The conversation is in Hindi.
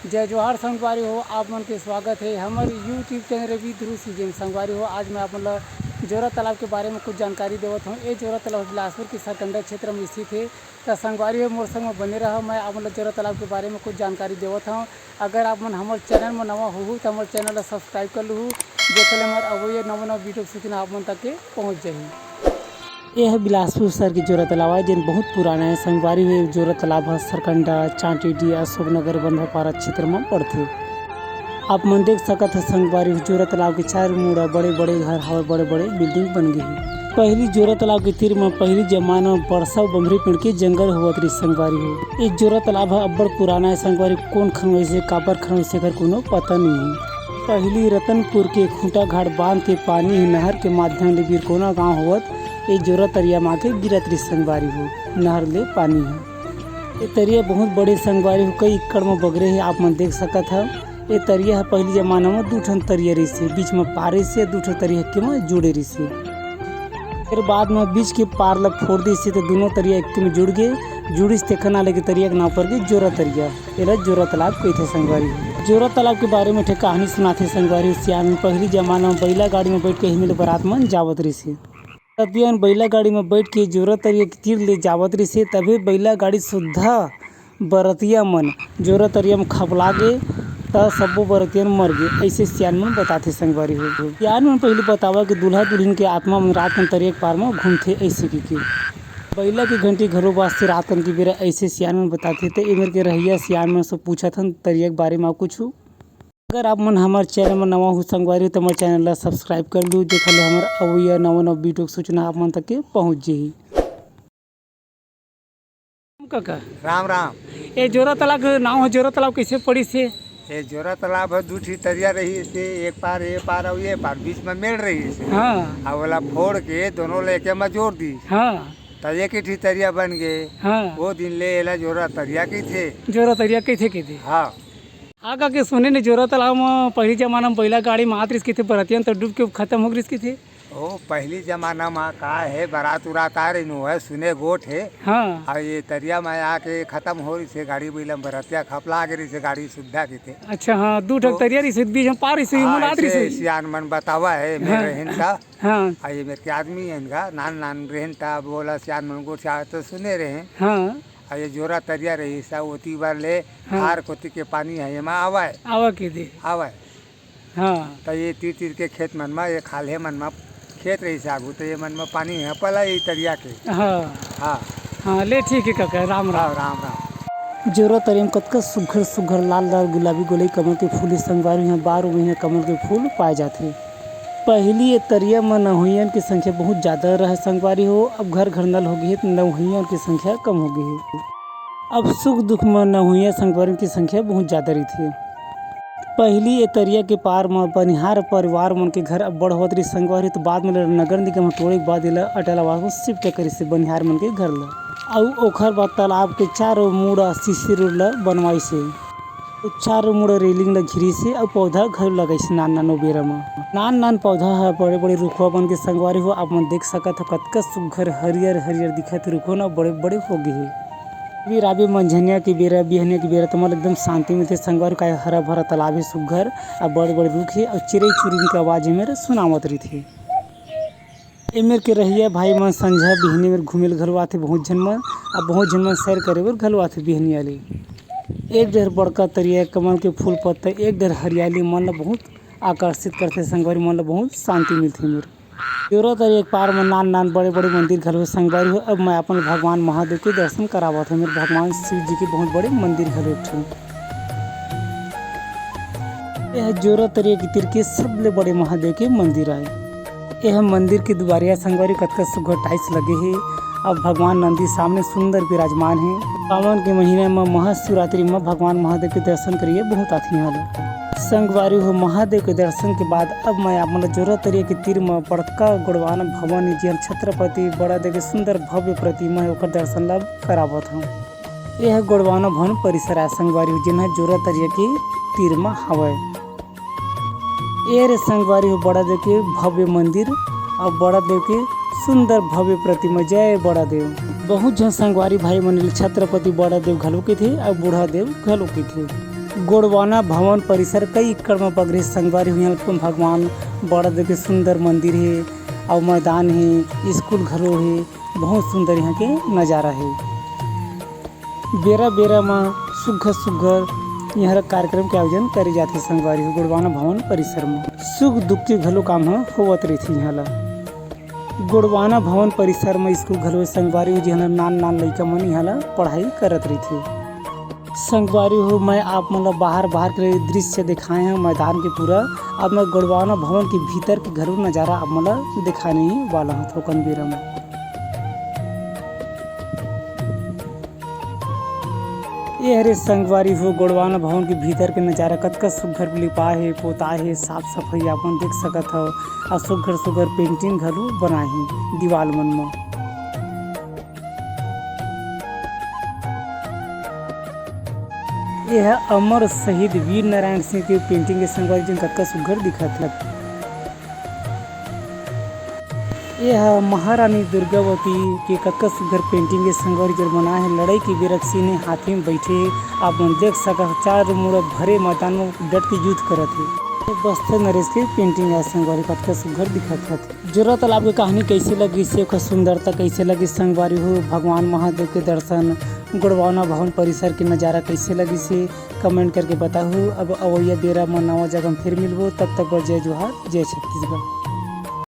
जय जोहार संगवारी हो। आप मन के स्वागत है हमारे यूट्यूब चैनल रवि ध्रुव सीजन संगवारी हो। आज मैं आप मतलब जोरा तालाब के बारे में कुछ जानकारी देवत हूँ। ये जोरा तालाब बिलासपुर के सरकंडा क्षेत्र में स्थित है। तो संगवारी हो मोर संग में बने रहा। मैं आप मतलब जोरा तालाब के बारे में कुछ जानकारी देवत हूँ। अगर आप मन हमारे चैनल में नवा हो तो हमारे चैनल सब्सक्राइब कर लूँ। देखे हमारे अब ये नवा वीडियो सूचना आप मन तक के पहुँच जाए। यह बिलासपुर शहर की जोरा तालाब है जिन बहुत पुराना है। संगवारी में जोरा तालाब है सरकंडा चांटीडी अशोकनगर बंधपारा क्षेत्र में पड़ते। आप मन देख सकत है संगवारी जोरा तालाब के चार मुड़ा बड़े बड़े घर हवा बड़े बड़े बिल्डिंग बन गई है। पहली जोरा तालाब के तीर में पहली जमाना में बरसा बमरी पेड़ के जंगल हुआ रही संगवारी हो। ये जोरा तालाब है अब्बड़ पुराना है। संगवारी कौन खनवे से काबर खनवे से घर कोनो पता नहीं है। पहली रतनपुर के खूंटा घाट बांध के पानी नहर के माध्यम से बिरकोना गाँव हुआ ये जोरा तरिया माँ के गिरत रही संगवारी हो। नहर ले पानी है। ये तरिया बहुत बड़े संगवारी हो कई एकड़ में बगरे है। आप मन देख सकत है। ये तरिया है पहली जमाना में दू ठन तरिया रही से बीच में पारे से दू ठन तरिया के में जुड़े रही से। फिर बाद में बीच के पार ला फोड़ दी से तो दोनों तरिया एक में जुड़ गए। जुड़ी से देखना लेके तरिया के नाम पर गए जोरा तरिया। ये जोरा तालाब कही थे संगवारी। जोरा तालाब के बारे में एक कहानी सुनाते संगवारी। सियान में पहली जमाना में बैला गाड़ी में बैठ के हिमिल बारात में जावत रही से। तबियन बैला गाड़ी में बैठ के जोरा तरिया के तीर ले जावत रही से। तभी बैला गाड़ी सुधा बरतिया मन जोरा तरिया में खपला गए तो सबो बरतिया मर गए। ऐसे सियान मन बताते संगवारी हो। सियान मन पहले बतावा कि दूल्हा दुल्हन के आत्मा में रात में तरिया के पार में घूमते ऐसे की बैला की घंटी घरों वास्ते रात की बेरा ऐसे सियान मन बताते थे। इमर के रहिया सियान मन से पूछा था तरिया के बारे में कुछ। अगर आप मन हमारे चैनल में नवा हो संगवारी तो हमारे चैनल ला सब्सक्राइब कर लूँ। देख ले हमारे अवैया नवा वीडियो सूचना आप मन तक के पहुँच जाही। काका राम राम। ये जोरा तालाब का नाम है। जोरा तालाब कैसे पड़ी से? ये जोरा तालाब है दू ठी तरिया रही से एक पार और ये पार बीच में मिल रही से। हाँ अब वाला फोड़ के दोनों लेके में जोड़ दी। हाँ तो एक ही ठी तरिया बन गए। हाँ वो दिन ले एला जोरा तरिया की थे। जोरा तरिया कैसे की थी? हाँ आगा के सुने ने जोरा तालाब में पहली जमाना में बैला गाड़ी में आत रिस की थे बरतियन तो डूब के खत्म हो गई थे। ओ पहली जमाना में का है बारात उरात आ रही है सुने गोट है। हाँ और ये तरिया में आके खत्म हो रही से गाड़ी बैला बरतिया खपला गई से गाड़ी सुविधा की थे। अच्छा हाँ दू ठक तरिया रही से बीच में पार से हाँ, मुलात रही से सियान मन बतावा है मेरे हिंसा। हाँ ये मेरे के आदमी है इनका नान नान रहन था बोला सियान मन गोट तो सुने रहे। हाँ ये जोरा तरिया रही सा ओती बार ले हार कोती के पानी है ये आवा आवा के दे आवा। हाँ तो ये तीर तीर के खेत मन में ये खाले मन में खेत रही से आगू तो ये मन में पानी है पला ये तरिया के। हाँ हाँ हाँ ले ठीक है काका राम राम। राम राम। जोरा तरिया में कतका सुघर सुघर लाल लाल गुलाबी गोलाई कमल के फूल संगवारी यहाँ बार में कमल के फूल पाए जाते। पहली ये तरिया में नहुइयन की संख्या बहुत ज़्यादा रहे संगवारी हो। अब घर घर नल हो गई है तो नहुइयन की संख्या कम हो गई है। अब सुख दुख में नहुइया संगवारी की संख्या बहुत ज़्यादा रही थी। पहली ये तरिया के पार में बनिहार परिवार मन के घर अब बड़ होत रही संगवारी तो बाद में नगर निगम तोड़े के बाद अटलावास में शिफ्ट करी से बनिहार मन के घर ला। और ओखर बाद तालाब के चारों मुड़ा शिशिर ला बनवाई से चारों मुड़ा रेलिंग ला घिरी से और पौधा घर लगाई से नान नान बेरा में नान पौधा है बड़े बड़े रुखवा बन के संगवारी हो। आप मन देख सकत हो कतका सुघर हरियर हरियर दिखत रुखो ना बड़े बड़े हो गए है। अभी राबी मंझनिया की बेरा बिहने की बेरा तो मतलब एकदम शांति में थे संगवारी का हरा भरा तालाब है सुघर और बड़े बड़े रुख है और चिड़ई चुरुंग की आवाज़ मेरे सुनावत रही थी। एमेर के रहिया भाई मन संझा बिहनी में घूमे घलो आते बहुत झन मन और बहुत झन मन सैर करे बर घलो आते बिहनी वाली। एक डर बड़का तरिया कमल के फूल पत्ता एक डर हरियाली मन ला बहुत आकर्षित करते संगवारी मन ला बहुत शांति मिलती। मेरे जोरा तरिया के पार में नान नान बड़े बड़े मंदिर घलो संगवारी हो। अब मैं अपन भगवान महादेव के दर्शन करावत हूँ। मेरे भगवान शिव जी के बहुत बड़े मंदिर घलो एक यह जोरा तरिया के तीर के सबले बड़े महादेव के मंदिर आए। यह मंदिर के दुआरिया संगवारी कतका सुघर टाइल्स लगे है। अब भगवान नंदी सामने सुंदर विराजमान है। सावन के महीने में महाशिवरात्रि में भगवान महादेव के दर्शन करिए बहुत आती है संगवारी हो। महादेव के दर्शन के बाद अब मैं आप मतलब जोरा तरिया के तीर में बड़का गुड़वाना भवन जिन छत्रपति बड़ा देव के सुंदर भव्य प्रतिमा है ओकर दर्शन लाभ करावत हूँ। यह गुड़वाना भवन परिसर है संगवारी हो जिन्हें जोरा तरिया के तीर में हवा ये रे संगवारी हो बड़ा देव के भव्य मंदिर और बड़ा देव के सुंदर भव्य प्रतिमा जय बड़ा देव। बहुत जन संगवारी भाई मन छत्रपति बड़ा देव घलो के थे और बूढ़ा देव घलो के थे। गोड़वाना भवन परिसर कई एकड़ में बगरे संगवारी हुई भगवान बड़ा देखे सुंदर मंदिर है और मैदान है, स्कूल घरों है, बहुत सुंदर यहाँ के नज़ारा है। बेरा बेरा में सुघर सुघर यहाँ कार्यक्रम के आयोजन करे जाते संगवारी हो गोड़वाना भवन परिसर में। सुख दुख के घलो काम होवत रही थी यहाँ ला। गोड़वाना भवन परिसर में स्कूल घलो संगवारी हो जहाँ नान लड़का मन यहाँ ला पढ़ाई करत रही थी। संगवारी हो मैं आप मतलब बाहर के दृश्य दिखाए हैं मैदान के पूरा। अब मैं गोड़वाना भवन के भीतर के घरों नज़ारा अब मतलब दिखाने ही वाला हूँ थोकन बेरा में। ये हरे संगवारी हो गोड़वाना भवन के भीतर के नज़ारा कतका सुघर लिपा है, पोता है, साफ सफाई अपन देख सकत हो और सुघर सुघर पेंटिंग घलो बनाए हैं दीवाल मन में। यह अमर शहीद वीर नारायण सिंह के पेंटिंग के संगवारी जन कतका सुघर दिखत है। यह महारानी दुर्गावती के कतका सुघर पेंटिंग के संगवारी जन बना है। लड़ाई की बेरक्सी ने हाथी में बैठे आप मन देख सकत चार मुड़ भरे मैदान में डट के युद्ध करत है। बस्तर नरेश के पेंटिंग है संगवारी कतका सुघर दिखत है। जोरा तालाब की कहानी कैसे लगी से ओकर सुंदरता कैसे लगी संगवारी हो भगवान महादेव के दर्शन गोड़वाना भवन परिसर के नज़ारा कैसे लगी से कमेंट करके बताओ। अब अवैया बेरा में नवा जगह फिर मिलबो, तब तक जय जोहार, जय छत्तीसगढ़।